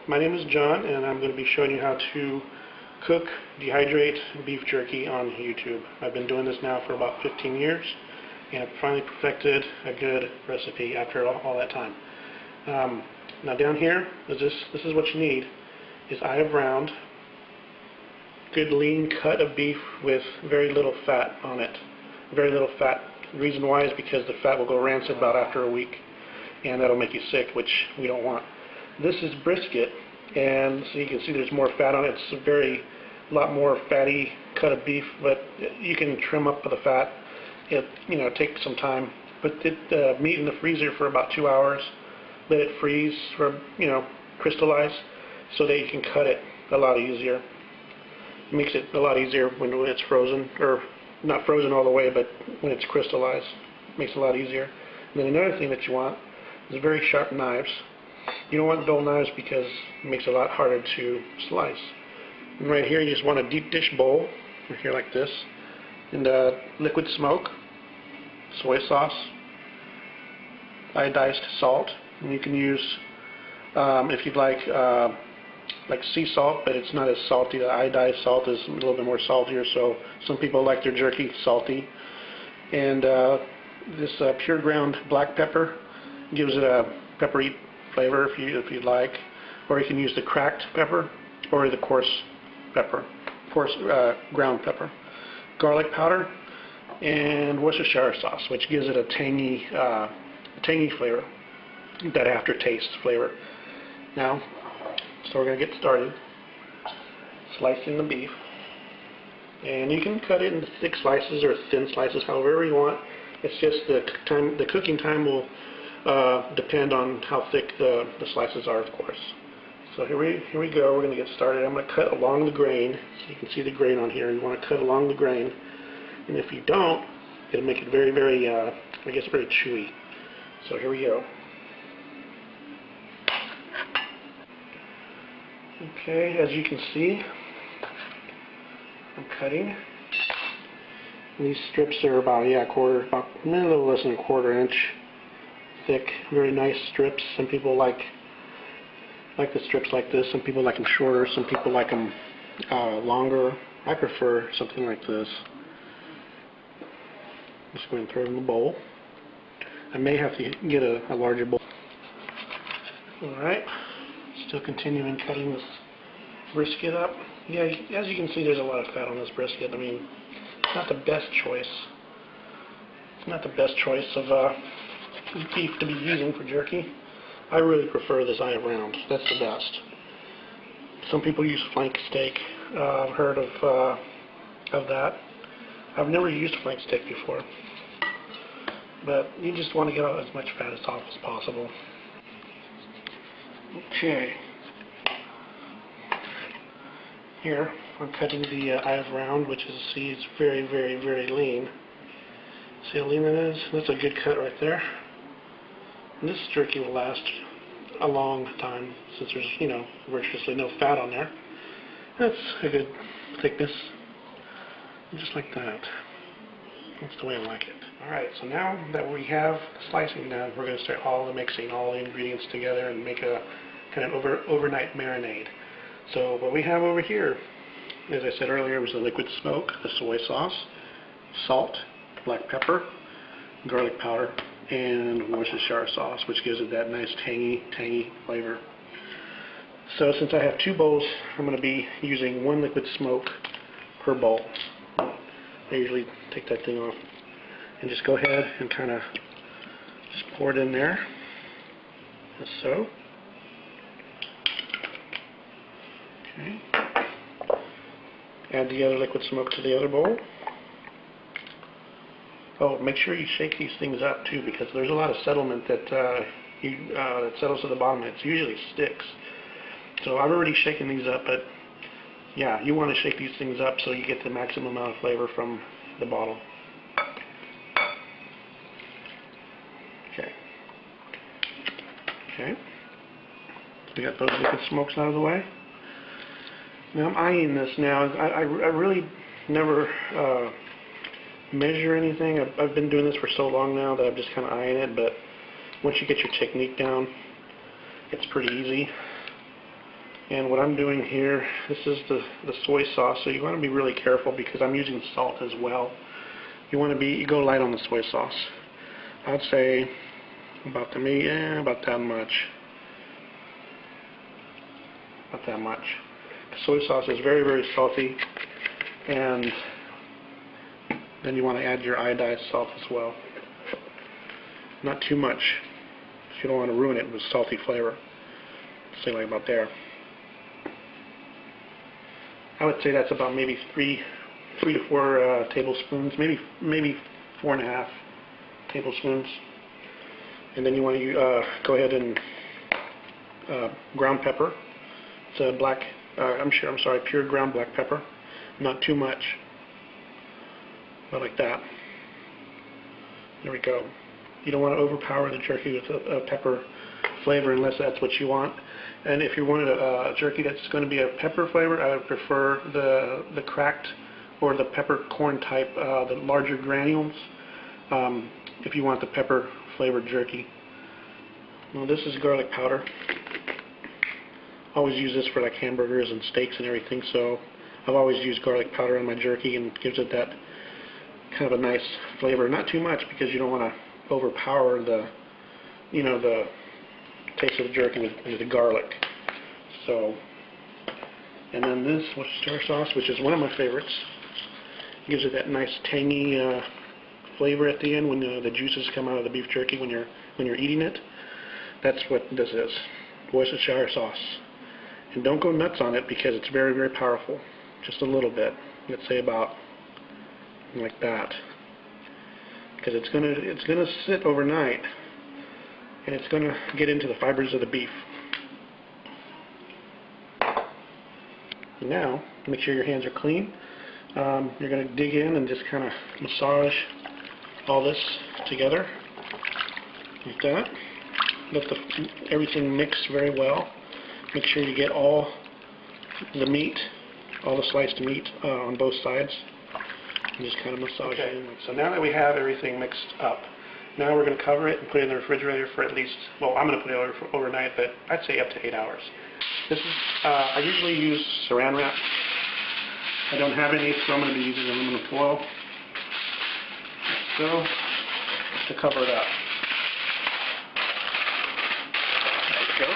my name is John, and I'm going to be showing you how to cook, dehydrate beef jerky on YouTube. I've been doing this now for about 15 years, and I've finally perfected a good recipe after all that time. Now down here, this is what you need, is eye of round, good lean cut of beef with very little fat on it. Very little fat. The reason why is because the fat will go rancid about after a week, and that'll make you sick, which we don't want. This is brisket, and so you can see there's more fat on it. It's a lot more fatty cut of beef, but you can trim up the fat. It takes some time. Put the meat in the freezer for about 2 hours. Let it freeze for crystallize, so that you can cut it a lot easier. It makes it a lot easier when it's frozen, or not frozen all the way, but when it's crystallized, it makes it a lot easier. And then another thing that you want is very sharp knives. You don't want dull knives because it makes it a lot harder to slice. And right here you just want a deep dish bowl, right here like this, and liquid smoke, soy sauce, iodized salt, and you can use, if you'd like sea salt, but it's not as salty. The iodized salt is a little bit more saltier, so some people like their jerky salty. And this pure ground black pepper gives it a peppery flavor if you'd like, or you can use the cracked pepper or the coarse ground pepper. Garlic powder and Worcestershire sauce, which gives it a tangy flavor, that aftertaste flavor. Now, so we're going to get started slicing the beef, and you can cut it into thick slices or thin slices, however you want. It's just the cooking time will depend on how thick the slices are, of course. So here we go. We're going to get started. I'm going to cut along the grain, so you can see the grain on here. You want to cut along the grain, and if you don't, it'll make it very, very, very chewy. So here we go. Okay, as you can see, I'm cutting. These strips are about a little less than a quarter-inch thick. Very nice strips. Some people like the strips like this. Some people like them shorter. Some people like them longer. I prefer something like this. Just go ahead and throw it in the bowl. I may have to get a larger bowl. All right. Still continuing cutting this brisket up. Yeah, as you can see, there's a lot of fat on this brisket. I mean, it's not the best choice. It's not the best choice of beef to be using for jerky. I really prefer this eye of round. That's the best. Some people use flank steak. I've heard of that. I've never used flank steak before, but you just want to get out as much fat off as possible. Okay. Here, I'm cutting the eye of round, which is, see, it's very, very, very lean. See how lean that is? That's a good cut right there. And this jerky will last a long time, since there's, virtually no fat on there. That's a good thickness. Just like that. That's the way I like it. Alright, so now that we have the slicing done, we're going to start mixing all the ingredients together and make a kind of overnight marinade. So what we have over here, as I said earlier, was the liquid smoke, the soy sauce, salt, black pepper, garlic powder, and Worcestershire sauce, which gives it that nice tangy flavor. So since I have 2 bowls, I'm going to be using 1 liquid smoke per bowl. I usually take that thing off and just go ahead and kind of just pour it in there, as so. Okay. Add the other liquid smoke to the other bowl. Oh, make sure you shake these things up too, because there's a lot of settlement that that settles to the bottom. It usually sticks. So I've already shaken these up, but yeah, you want to shake these things up so you get the maximum amount of flavor from the bottle. Okay. Okay. So we got those liquid smokes out of the way. Now I'm eyeing this now. I really never measure anything. I've been doing this for so long now that I'm just kind of eyeing it, but once you get your technique down, it's pretty easy. And what I'm doing here, this is the soy sauce, so you want to be really careful because I'm using salt as well. You go light on the soy sauce. I'd say about that much. About that much. The soy sauce is very, very salty, and then you want to add your iodized salt as well. Not too much, because you don't want to ruin it with salty flavor. Say like about there. I would say that's about maybe three to four tablespoons, maybe 4.5 tablespoons. And then you want to go ahead and ground pepper. It's a pure ground black pepper. Not too much, but like that. There we go. You don't want to overpower the jerky with a pepper flavor unless that's what you want. And if you wanted a jerky that's going to be a pepper flavor, I would prefer the cracked or the peppercorn type, the larger granules, if you want the pepper flavored jerky. Well, this is garlic powder. I always use this for like hamburgers and steaks and everything, so I've always used garlic powder in my jerky, and it gives it that kind of a nice flavor. Not too much, because you don't want to overpower the taste of the jerky with the garlic. So, and then this Worcestershire sauce, which is one of my favorites, gives it that nice tangy flavor at the end when the juices come out of the beef jerky when you're eating it. That's what this is, Worcestershire sauce. And don't go nuts on it because it's very, very powerful. Just a little bit. Let's say about like that, because it's gonna sit overnight, and it's gonna get into the fibers of the beef. Now, make sure your hands are clean. You're gonna dig in and just kind of massage all this together like that. Let everything mix very well. Make sure you get all the meat, all the sliced meat on both sides. And just kind of massage it in. So now that we have everything mixed up, now we're going to cover it and put it in the refrigerator for at least, well, I'm going to put it overnight, but I'd say up to 8 hours. This is, I usually use saran wrap. I don't have any, so I'm going to be using aluminum foil. So, to cover it up. There we go.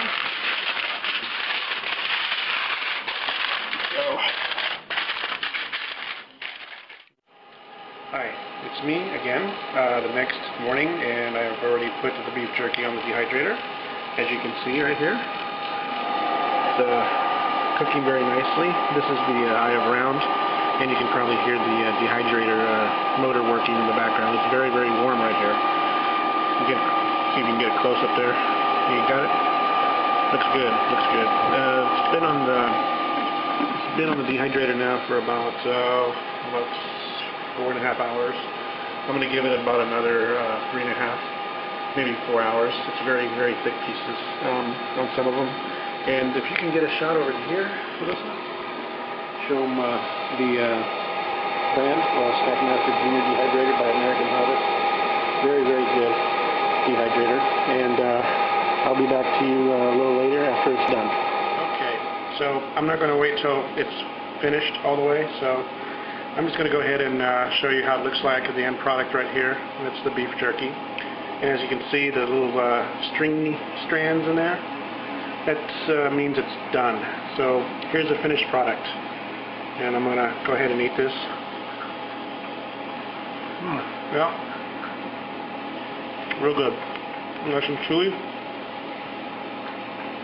Hi, it's me again, the next morning, and I have already put the beef jerky on the dehydrator, as you can see right here. It's cooking very nicely. This is the eye of round, and you can probably hear the dehydrator motor working in the background. It's very, very warm right here. See if you can get it close up there. You got it? Looks good. Looks good. It's been on the dehydrator now for about 4.5 hours. I'm going to give it about another 3.5, maybe 4 hours. It's very, very thick pieces on some of them. And if you can get a shot over here for this one, show them the brand, Stackmaster Junior Dehydrator by American Harvest. Very, very good dehydrator. And I'll be back to you a little later after it's done. Okay, so I'm not going to wait till it's finished all the way, so I'm just going to go ahead and show you how it looks like the end product right here. That's the beef jerky. And as you can see, the little stringy strands in there, that means it's done. So here's the finished product. And I'm going to go ahead and eat this. Yeah, real good. Nice and chewy.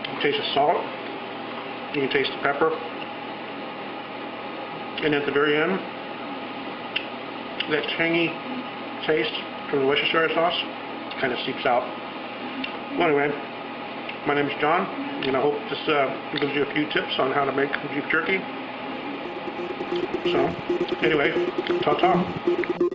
You can taste the salt. You can taste the pepper. And at the very end, that tangy taste from the Worcestershire sauce kind of seeps out. Well, anyway, my name is John, and I hope this gives you a few tips on how to make beef jerky. So, anyway, ta-ta.